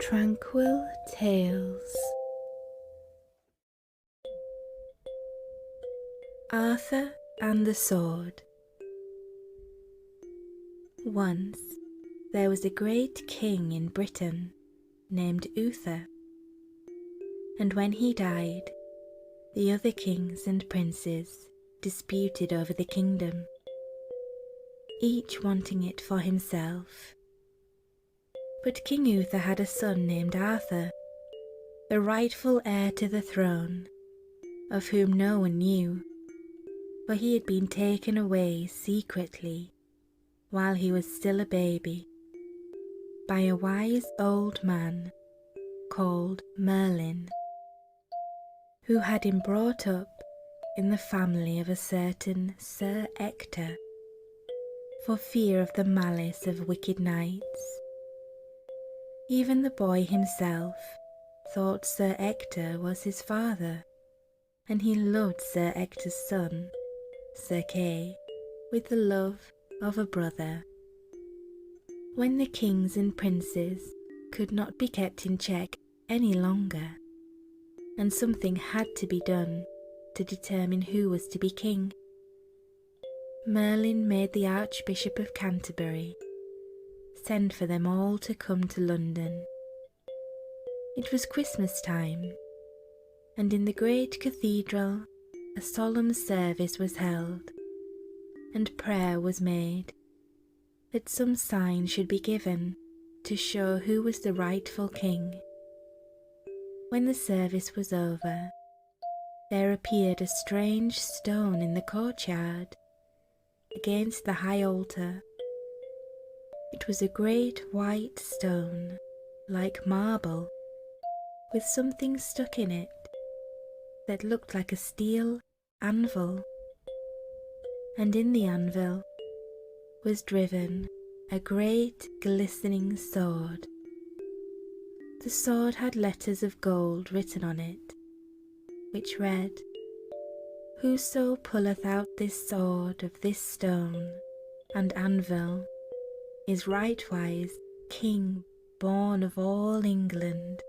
Tranquil Tales. Arthur and the Sword. Once there was a great king in Britain named Uther, and when he died, the other kings and princes disputed over the kingdom, each wanting it for himself. But King Uther had a son named Arthur, the rightful heir to the throne, of whom no one knew, for he had been taken away secretly while he was still a baby by a wise old man called Merlin, who had him brought up in the family of a certain Sir Ector, for fear of the malice of wicked knights. Even the boy himself thought Sir Ector was his father, and he loved Sir Ector's son, Sir Kay, with the love of a brother. When the kings and princes could not be kept in check any longer, and something had to be done to determine who was to be king, Merlin made the Archbishop of Canterbury send for them all to come to London. It was Christmas time, and in the great cathedral a solemn service was held, and prayer was made that some sign should be given to show who was the rightful king. When the service was over, there appeared a strange stone in the courtyard against the high altar. It was a great white stone, like marble, with something stuck in it that looked like a steel anvil, and in the anvil was driven a great glistening sword. The sword had letters of gold written on it, which read, "Whoso pulleth out this sword of this stone and anvil is rightwise king born of all England."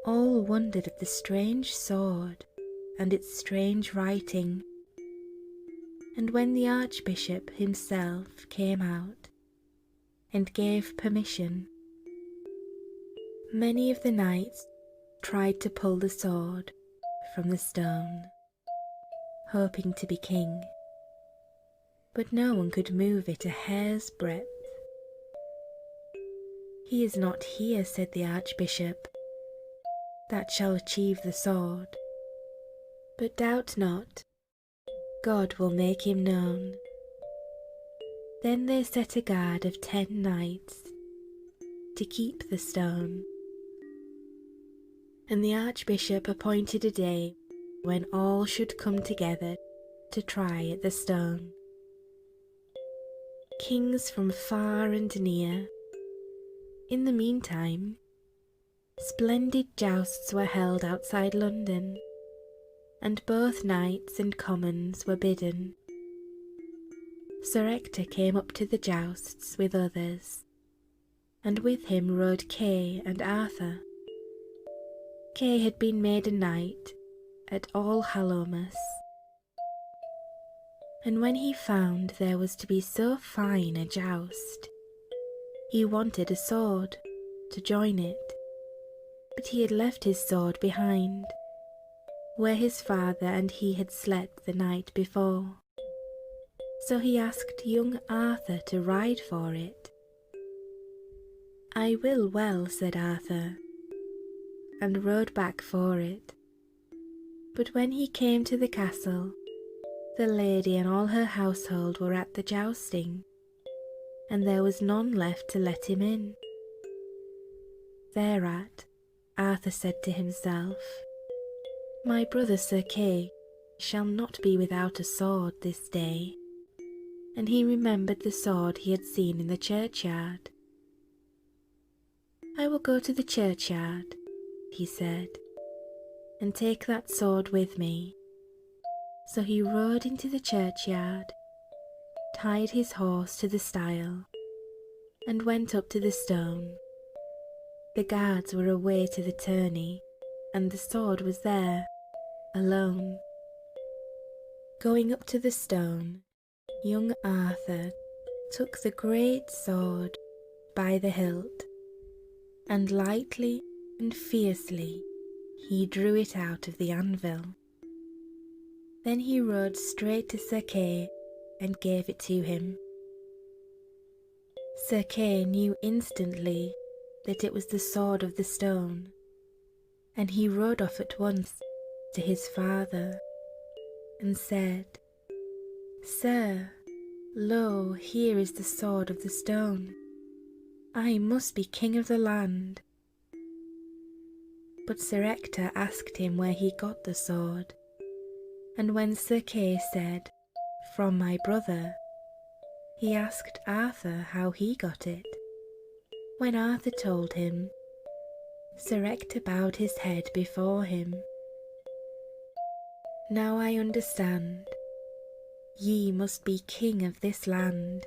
All wondered at the strange sword and its strange writing, and when the Archbishop himself came out and gave permission, many of the knights tried to pull the sword from the stone, hoping to be king, but no one could move it a hair's breadth. "He is not here," said the Archbishop, "that shall achieve the sword, but doubt not, God will make him known." Then they set a guard of 10 knights to keep the stone, and the Archbishop appointed a day when all should come together to try at the stone. Kings from far and near. In the meantime, splendid jousts were held outside London, and both knights and commons were bidden. Sir Ector came up to the jousts with others, and with him rode Kay and Arthur. Kay had been made a knight at Allhallowmas, and when he found there was to be so fine a joust, he wanted a sword to join it, but he had left his sword behind, where his father and he had slept the night before. So he asked young Arthur to ride for it. "I will well," said Arthur, and rode back for it. But when he came to the castle, the lady and all her household were at the jousting, and there was none left to let him in. Thereat Arthur said to himself, "My brother Sir Kay shall not be without a sword this day," and he remembered the sword he had seen in the churchyard. "I will go to the churchyard," he said, "and take that sword with me." So he rode into the churchyard, tied his horse to the stile, and went up to the stone. The guards were away to the tourney, and the sword was there, alone. Going up to the stone, young Arthur took the great sword by the hilt, and lightly and fiercely he drew it out of the anvil. Then he rode straight to Sir Kay and gave it to him. Sir Kay knew instantly that it was the sword of the stone, and he rode off at once to his father and said, "Sir, lo, here is the sword of the stone. I must be king of the land." But Sir Ector asked him where he got the sword, and when Sir Kay said, "From my brother," he asked Arthur how he got it. When Arthur told him, Sir Ector bowed his head before him. "Now I understand. Ye must be king of this land,"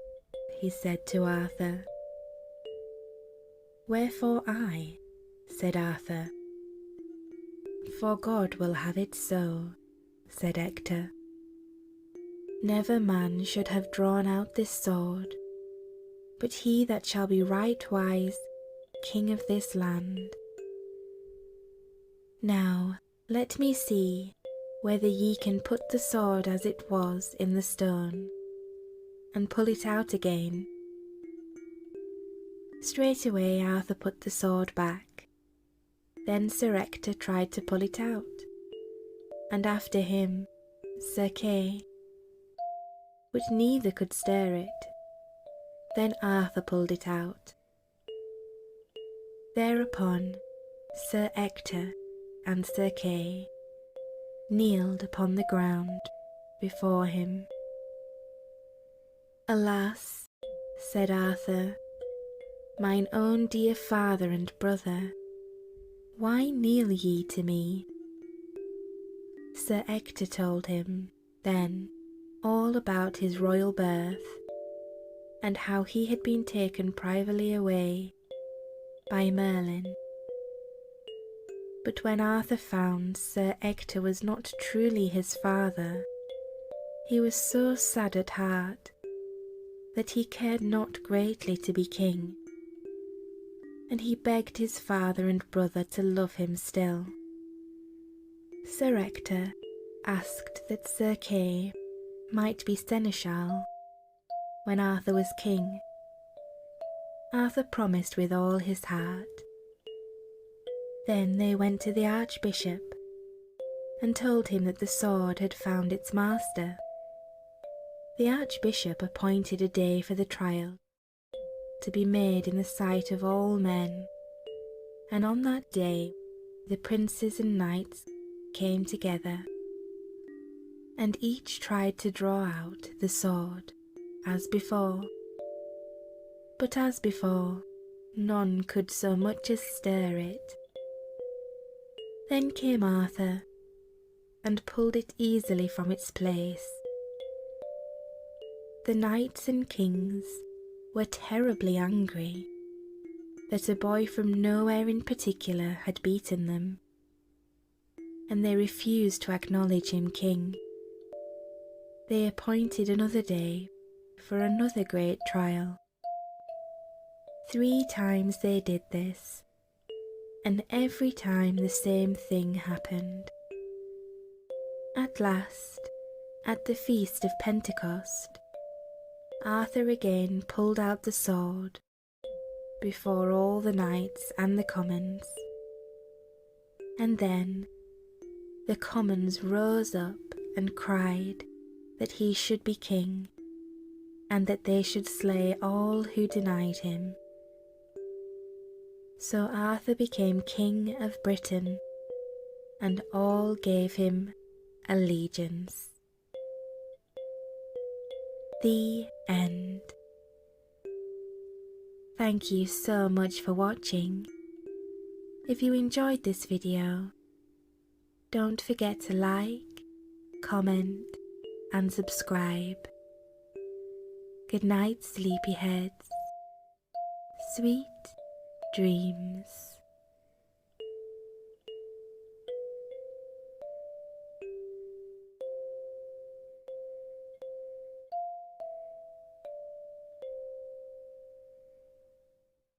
he said to Arthur. "Wherefore I?" said Arthur. "For God will have it so," said Ector. "Never man should have drawn out this sword, but he that shall be right wise king of this land. Now let me see whether ye can put the sword as it was in the stone, and pull it out again." Straightway Arthur put the sword back. Then Sir Ector tried to pull it out, and after him Sir Kay, but neither could stir it. Then Arthur pulled it out. Thereupon Sir Ector and Sir Kay kneeled upon the ground before him. "Alas," said Arthur, "mine own dear father and brother, why kneel ye to me?" Sir Ector told him then all about his royal birth, and how he had been taken privily away by Merlin. But when Arthur found Sir Ector was not truly his father, he was so sad at heart that he cared not greatly to be king, and he begged his father and brother to love him still. Sir Ector asked that Sir Kay might be seneschal when Arthur was king. Arthur promised with all his heart. Then they went to the Archbishop and told him that the sword had found its master. The Archbishop appointed a day for the trial, to be made in the sight of all men, and on that day the princes and knights came together, and each tried to draw out the sword as before. But as before, none could so much as stir it. Then came Arthur and pulled it easily from its place. The knights and kings were terribly angry that a boy from nowhere in particular had beaten them, and they refused to acknowledge him king. They appointed another day for another great trial. 3 times they did this, and every time the same thing happened. At last, at the feast of Pentecost, Arthur again pulled out the sword before all the knights and the commons. And then the commons rose up and cried that he should be king, and that they should slay all who denied him. So Arthur became king of Britain, and all gave him allegiance. The end. Thank you so much for watching. If you enjoyed this video, don't forget to like, comment, and subscribe. Good night, sleepyheads. Sweet dreams.